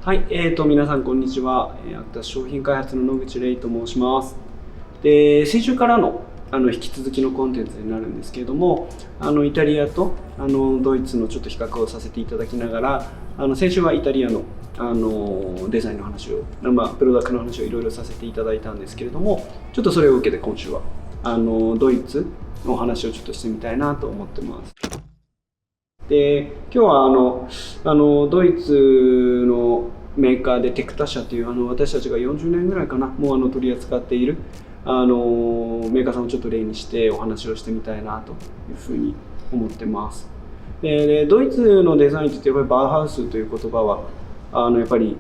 はい、皆さんこんにちは。アクタス商品開発の野口玲と申します。で、先週からの引き続きのコンテンツになるんですけれども、イタリアとドイツのちょっと比較をさせていただきながら、先週はイタリアのデザインの話を、プロダクトの話をいろいろさせていただいたんですけれども、ちょっとそれを受けて今週はドイツのお話をちょっとしてみたいなと思ってます。で、今日はドイツのメーカーでテクタ社という私たちが40年ぐらいかな、もう取り扱っているメーカーさんをちょっと例にしてお話をしてみたいなというふうに思ってます。で、ドイツのデザインって言ってやっぱりバウハウスという言葉はやっぱり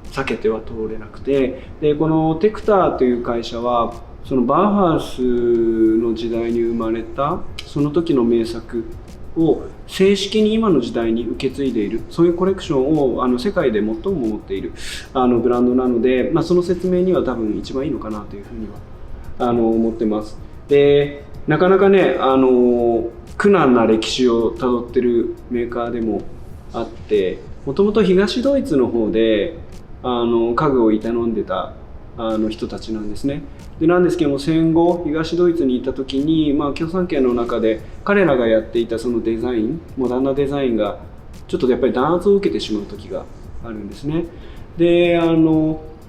避けては通れなくて、でこのテクタという会社はそのバウハウスの時代に生まれたその時の名作を正式に今の時代に受け継いでいる、そういうコレクションを世界で最も持っているブランドなので、その説明には多分一番いいのかなというふうには思ってます。で、なかなかね苦難な歴史をたどってるメーカーでもあって、もともと東ドイツの方で家具を営んでた人たちなんですね。でなんですけども、戦後東ドイツにいた時に、共産圏の中で彼らがやっていたそのデザイン、モダンなデザインがちょっとやっぱり弾圧を受けてしまう時があるんですね。で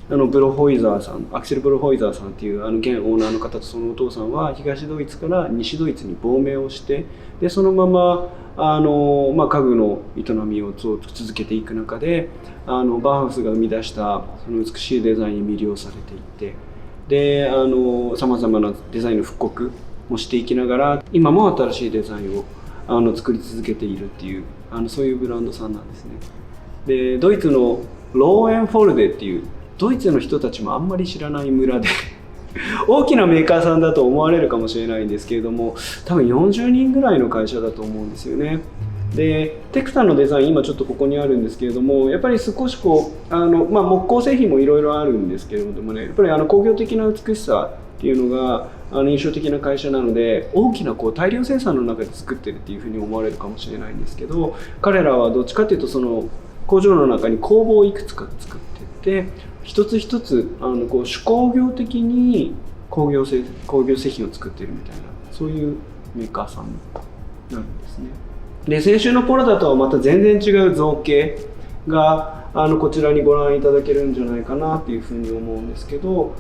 ブロホイザーさん、アクセル・ブロホイザーさんっていう現オーナーの方とそのお父さんは東ドイツから西ドイツに亡命をして、でそのまま家具の営みを続けていく中でバウハウスが生み出したその美しいデザインに魅了されていって、でさまざまなデザインの復刻もしていきながら今も新しいデザインを作り続けているっていうそういうブランドさんなんですね。でドイツのローエンフォルデっていうドイツの人たちもあんまり知らない村で大きなメーカーさんだと思われるかもしれないんですけれども、多分40人ぐらいの会社だと思うんですよね。でテクタのデザイン今ちょっとここにあるんですけれども、やっぱり少し木工製品もいろいろあるんですけれどもね、やっぱり工業的な美しさっていうのが印象的な会社なので、大きな大量生産の中で作ってるっていうふうに思われるかもしれないんですけど、彼らはどっちかっていうとその工場の中に工房をいくつか作っていって、一つ一つ手工業的に工業製品を作っているみたいな、そういうメーカーさんになるんですね。で先週のポラダとはまた全然違う造形がこちらにご覧いただけるんじゃないかなっていうふうに思うんですけど、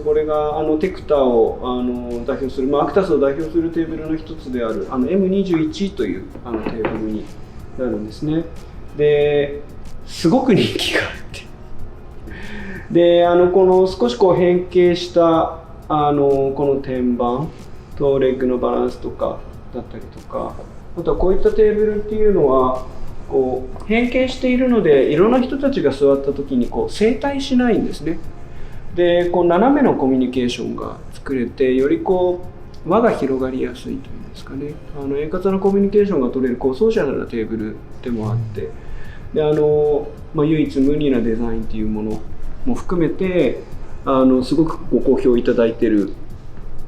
これがテクタを代表する、アクタスを代表するテーブルの一つであるM21 というテーブルになるんですね。ですごく人気があって、でこの少し変形したこの天板とレッグのバランスとかだったりとか、あとはこういったテーブルっていうのは変形しているので、いろんな人たちが座った時に正対しないんですね。で斜めのコミュニケーションが作れて、より輪が広がりやすいというんですかね、円滑なコミュニケーションが取れるソーシャルなテーブルでもあって、で唯一無二なデザインっていうものも含めてすごくご好評いただいている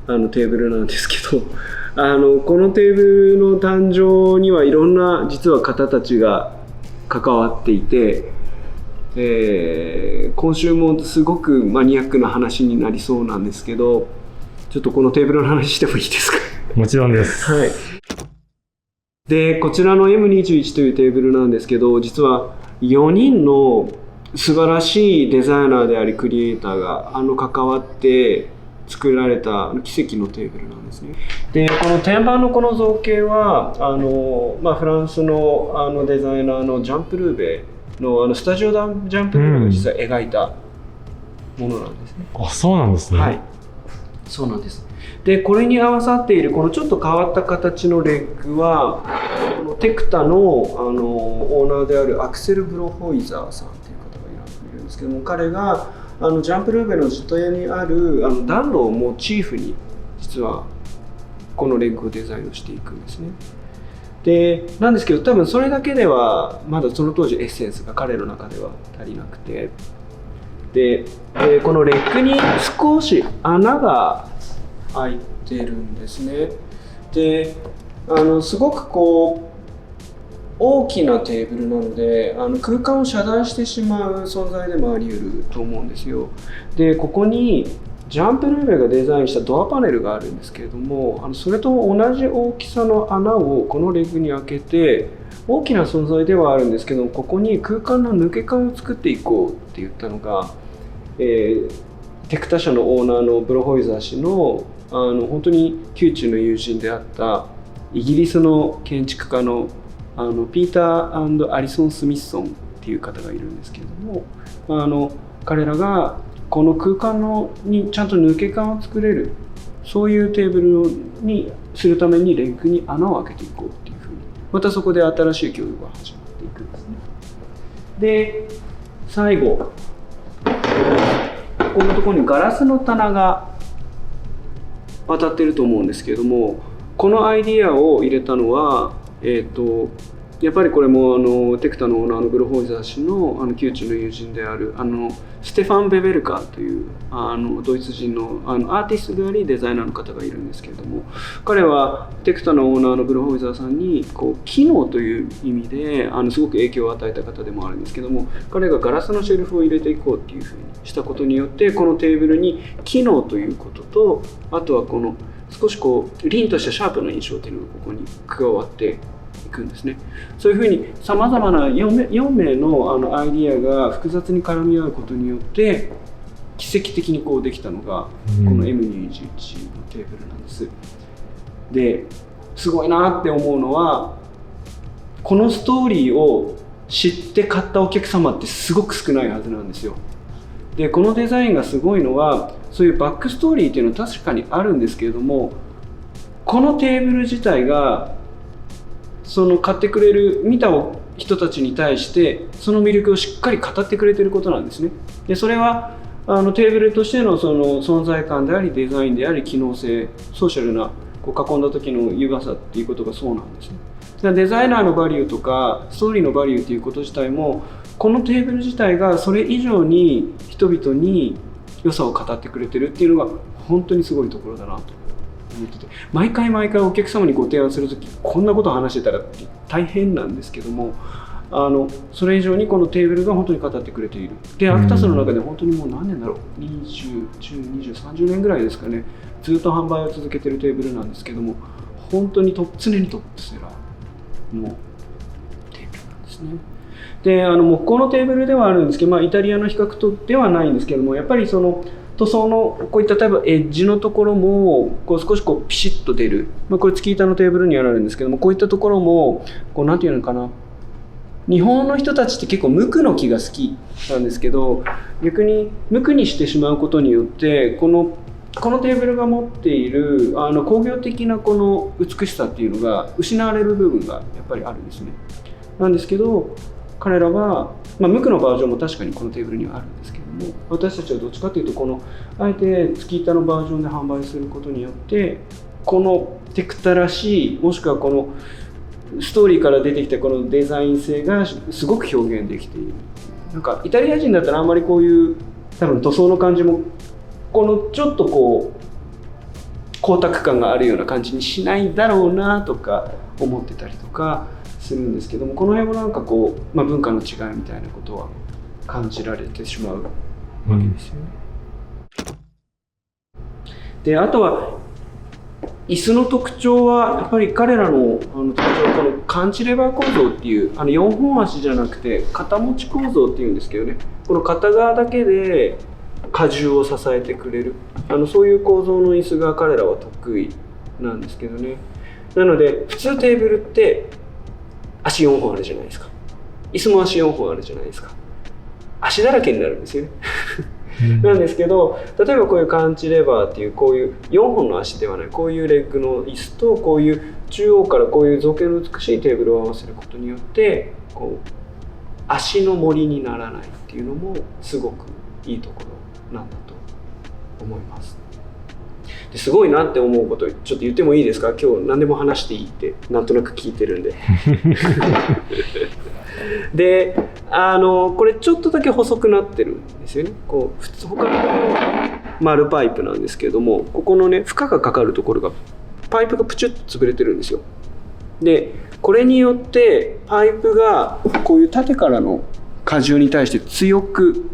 テーブルなんですけど、このテーブルの誕生にはいろんな実は方たちが関わっていて、今週もすごくマニアックな話になりそうなんですけど、ちょっとこのテーブルの話してもいいですか？もちろんです。はい。でこちらの M21 というテーブルなんですけど、実は4人の素晴らしいデザイナーでありクリエイターが関わって作られた奇跡のテーブルなんですね。でこの天板のこの造形はフランスのデザイナーのジャン・プルーベのスタジオジャン・プルーベが実は描いたものなんですね。そうなんですね。はい、そうなんです。でこれに合わさっているこのちょっと変わった形のレッグはこのテクタのオーナーであるアクセル・ブロホイザーさんという方がいるんですけども、彼がジャンプルーベの自邸にある暖炉をモチーフに実はこのレッグをデザインをしていくんですね。でなんですけど、多分それだけではまだその当時エッセンスが彼の中では足りなくて、でこのレッグに少し穴が開いてるんですね。ですごく大きなテーブルなので空間を遮断してしまう存在でもあり得ると思うんですよ。でここにジャンプルーベがデザインしたドアパネルがあるんですけれども、それと同じ大きさの穴をこのレッグに開けて、大きな存在ではあるんですけど、ここに空間の抜け感を作っていこうって言ったのが、テクタ社のオーナーのブロホイザー氏の本当に宮中の友人であったイギリスの建築家のピーター&アリソン・スミスソンっていう方がいるんですけれども、彼らがこの空間にちゃんと抜け感を作れる、そういうテーブルにするためにレッグに穴を開けていこうっていうふうに、またそこで新しい教育が始まっていくんですね。で最後、このところにガラスの棚が渡ってると思うんですけれども、このアイディアを入れたのは、やっぱりこれもテクタのオーナーのブロホイザー氏の宮中の友人であるステファン・ベベルカーというドイツ人のアーティストでありデザイナーの方がいるんですけれども、彼はテクタのオーナーのブロホイザーさんに機能という意味ですごく影響を与えた方でもあるんですけども、彼がガラスのシェルフを入れていこうっていうふうにしたことによって、このテーブルに機能ということと、あとはこの少し凛としたシャープな印象というのがここに加わっていくんですね。そういうふうにさまざまな4名のアイディアが複雑に絡み合うことによって奇跡的にできたのがこの M211 のテーブルなんです。ですごいなって思うのは、このストーリーを知って買ったお客様ってすごく少ないはずなんですよ。でこのデザインがすごいのは、そういうバックストーリーっていうのは確かにあるんですけれども、このテーブル自体が買ってくれる見た人たちに対してその魅力をしっかり語ってくれていることなんですね。でそれはテーブルとしてのその存在感であり、デザインであり、機能性、ソーシャルな囲んだ時の優雅さっていうことがそうなんですね。デザイナーのバリューとかストーリーのバリューっていうこと自体も、このテーブル自体がそれ以上に人々に良さを語ってくれてるっていうのが本当にすごいところだなと思ってて、毎回お客様にご提案するときこんなことを話してたら大変なんですけども、それ以上にこのテーブルが本当に語ってくれている。でアクタスの中で本当にもう何年だろう、20、10、20、30年ぐらいですかね、ずっと販売を続けているテーブルなんですけども、本当に常にトップセラーのテーブルなんですね。で木工のテーブルではあるんですけど、イタリアの比較とではないんですけども、やっぱりその塗装のこういった例えばエッジのところも少しピシッと出る、これツキ板のテーブルにはなるんですけども、こういったところもなんていうのかな、日本の人たちって結構無垢の木が好きなんですけど、逆に無垢にしてしまうことによってこのテーブルが持っている工業的なこの美しさっていうのが失われる部分がやっぱりあるんですね。なんですけど彼らは、無垢のバージョンも確かにこのテーブルにはあるんですけども、私たちはどっちかというとあえて月板のバージョンで販売することによって、このテクタらしい、もしくはこのストーリーから出てきたこのデザイン性がすごく表現できている。なんかイタリア人だったらあんまりこういう多分塗装の感じもちょっと光沢感があるような感じにしないだろうなとか思ってたりとかするんですけども、この辺もなんか文化の違いみたいなことは感じられてしまうわけですよね。であとは椅子の特徴はやっぱり彼らの特徴はこのカンチレバー構造っていう4本足じゃなくて肩持ち構造っていうんですけどね、この片側だけで荷重を支えてくれるそういう構造の椅子が彼らは得意なんですけどね。なので普通テーブルって足4本あるじゃないですか。椅子も足4本あるじゃないですか。足だらけになるんですよねなんですけど、例えばこういうカンチレバーっていうこういう4本の足ではない、こういうレッグの椅子とこういう中央からこういう造形の美しいテーブルを合わせることによって足の盛りにならないっていうのもすごくいいところなんだと思います。ですごいなって思うことちょっと言ってもいいですか？今日何でも話していいってなんとなく聞いてるんででこれちょっとだけ細くなってるんですよね。普通他の丸パイプなんですけれども、ここのね負荷がかかるところがパイプがプチュッと潰れてるんですよ。でこれによってパイプがこういう縦からの荷重に対して強く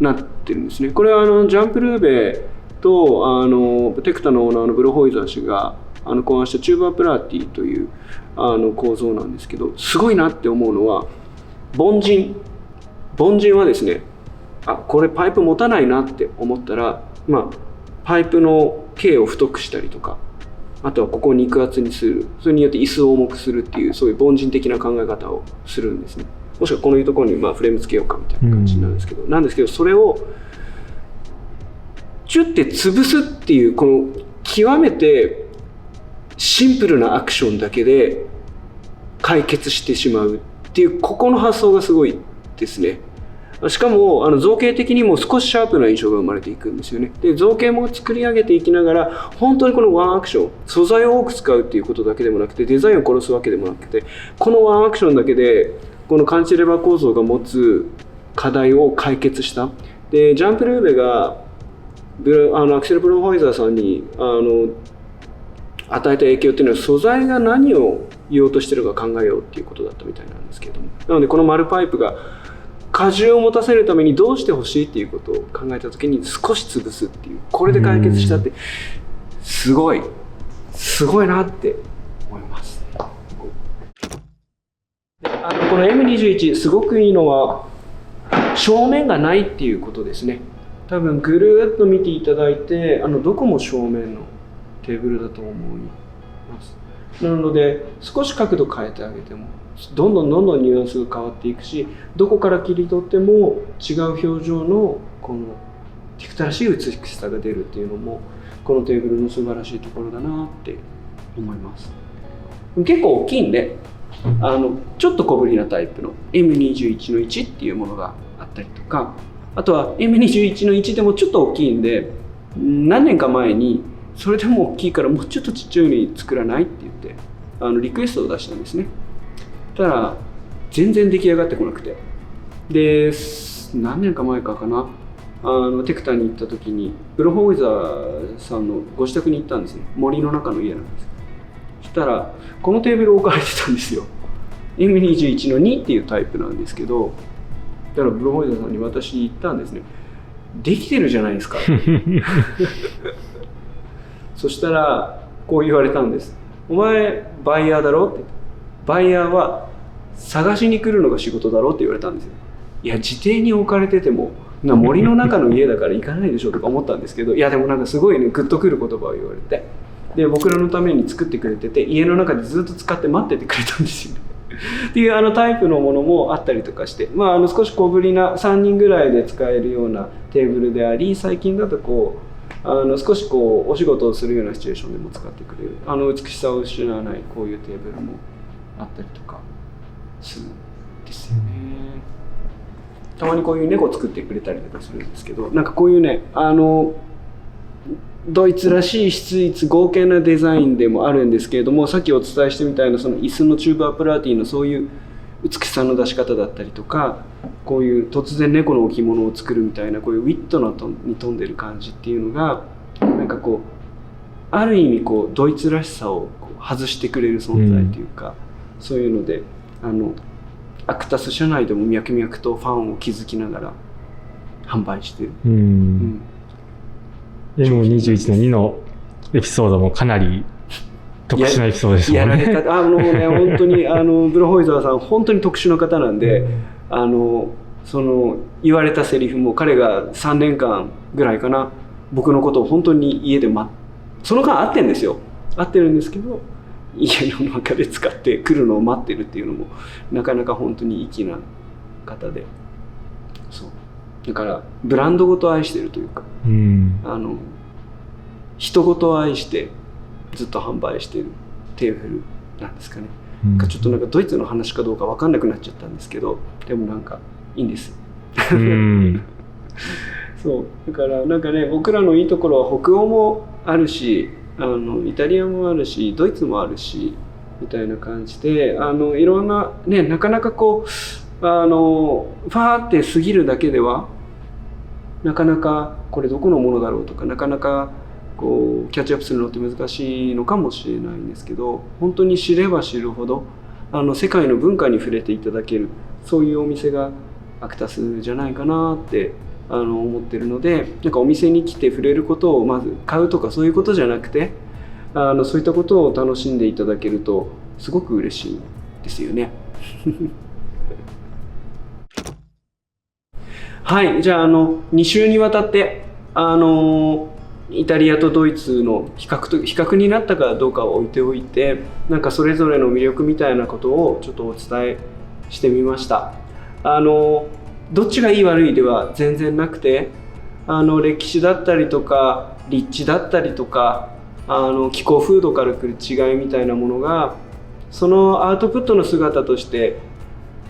なってるんですね。これはジャンプルーベとテクタのオーナーのブロホイザー氏が考案したチューバープラーティという構造なんですけど、すごいなって思うのは凡人はですね、これパイプ持たないなって思ったら、パイプの径を太くしたりとか、あとはここを肉厚にする、それによって椅子を重くするっていう、そういう凡人的な考え方をするんですね。もしくはこのいうところにフレームつけようかみたいな感じなんですけど、それをチュッて潰すっていう、この極めてシンプルなアクションだけで解決してしまうっていう、ここの発想がすごいですね。しかも造形的にも少しシャープな印象が生まれていくんですよね。で、造形も作り上げていきながら、本当にこのワンアクション、素材を多く使うっていうことだけでもなくて、デザインを殺すわけでもなくて、このワンアクションだけでこのカンチレバー構造が持つ課題を解決した。で、ジャンプルーベがアクセル・ブロンホイザーさんに与えた影響っていうのは、素材が何を言おうとしてるか考えようっていうことだったみたいなんですけれども、なのでこの丸パイプが荷重を持たせるためにどうしてほしいっていうことを考えた時に、少し潰すっていう、これで解決したって、すごいなって思います。この M21 すごくいいのは正面がないっていうことですね。多分ぐるっと見ていただいて、どこも正面のテーブルだと思います。なので少し角度変えてあげてもどんどんニュアンスが変わっていくし、どこから切り取っても違う表情のこの憎たらしい美しさが出るっていうのも、このテーブルの素晴らしいところだなって思います。結構大きいんで、ちょっと小ぶりなタイプの M21 の1っていうものがあったりとか、あとは M21 の1でもちょっと大きいんで、何年か前にそれでも大きいからもうちょっとちっちゃいように作らないって言ってリクエストを出したんですね。ただ全然出来上がってこなくて、で何年か前かな、テクタに行った時にブロホイザーさんのご自宅に行ったんですね。森の中の家なんです。そしたらこのテーブル置かれてたんですよ。 M21 の2っていうタイプなんですけど、だからブロホイザーさんに私言ったんですね。できてるじゃないですかそしたらこう言われたんです。お前バイヤーだろって。バイヤーは探しに来るのが仕事だろって言われたんですよ。いや、自邸に置かれてても森の中の家だから行かないでしょとか思ったんですけど、いやでもなんかすごいね、グッとくる言葉を言われて、で僕らのために作ってくれてて、家の中でずっと使って待っててくれたんですよねっていうタイプのものもあったりとかして、少し小ぶりな3人ぐらいで使えるようなテーブルであり、最近だと少しお仕事をするようなシチュエーションでも使ってくれる美しさを失わないこういうテーブルもあったりとかするんですよね。たまにこういう猫作ってくれたりとかするんですけど、なんかこういうねドイツらしい質一豪華なデザインでもあるんですけれども、さっきお伝えしてみたいなその椅子のチューバープラーティーのそういう美しさの出し方だったりとか、こういう突然猫の置物を作るみたいなこういうウィットに富んでる感じっていうのが、なんかある意味ドイツらしさを外してくれる存在というか、そういうのでアクタス社内でも脈々とファンを築きながら販売してる。M21 の2のエピソードもかなり特殊なエピソードですもんね。やられた本当にブロホイザーさん本当に特殊な方なんで、その言われたセリフも彼が3年間ぐらいかな、僕のことを本当に家でその間会ってるんですよ。会ってるんですけど、家の中で使ってくるのを待ってるっていうのもなかなか本当に粋な方で、そうだからブランドごと愛してるというか、人ごと愛してずっと販売してるテーブルなんですかね。ちょっとなんかドイツの話かどうか分かんなくなっちゃったんですけど、でもなんかいいんですそうだからなんかね、僕らのいいところは北欧もあるし、イタリアもあるし、ドイツもあるしみたいな感じで、いろんなね、なかなかファーって過ぎるだけではなかなかこれどこのものだろうとか、なかなかこうキャッチアップするのって難しいのかもしれないんですけど、本当に知れば知るほど世界の文化に触れていただける、そういうお店がアクタスじゃないかなって思ってるので、なんかお店に来て触れることをまず買うとかそういうことじゃなくて、そういったことを楽しんでいただけるとすごく嬉しいですよね。はい、じゃあ2週にわたってイタリアとドイツの比較になったかどうかを置いておいて、なんかそれぞれの魅力みたいなことをちょっとお伝えしてみました。どっちがいい悪いでは全然なくて、歴史だったりとか立地だったりとか気候風土から来る違いみたいなものが、そのアウトプットの姿として、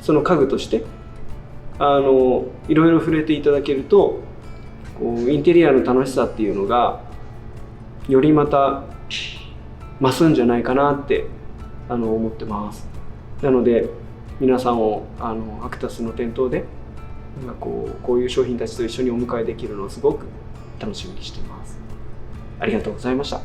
その家具としていろいろ触れていただけると、こうインテリアの楽しさっていうのがよりまた増すんじゃないかなって思ってます。なので皆さんをアクタスの店頭でこういう商品たちと一緒にお迎えできるのをすごく楽しみにしています。ありがとうございました。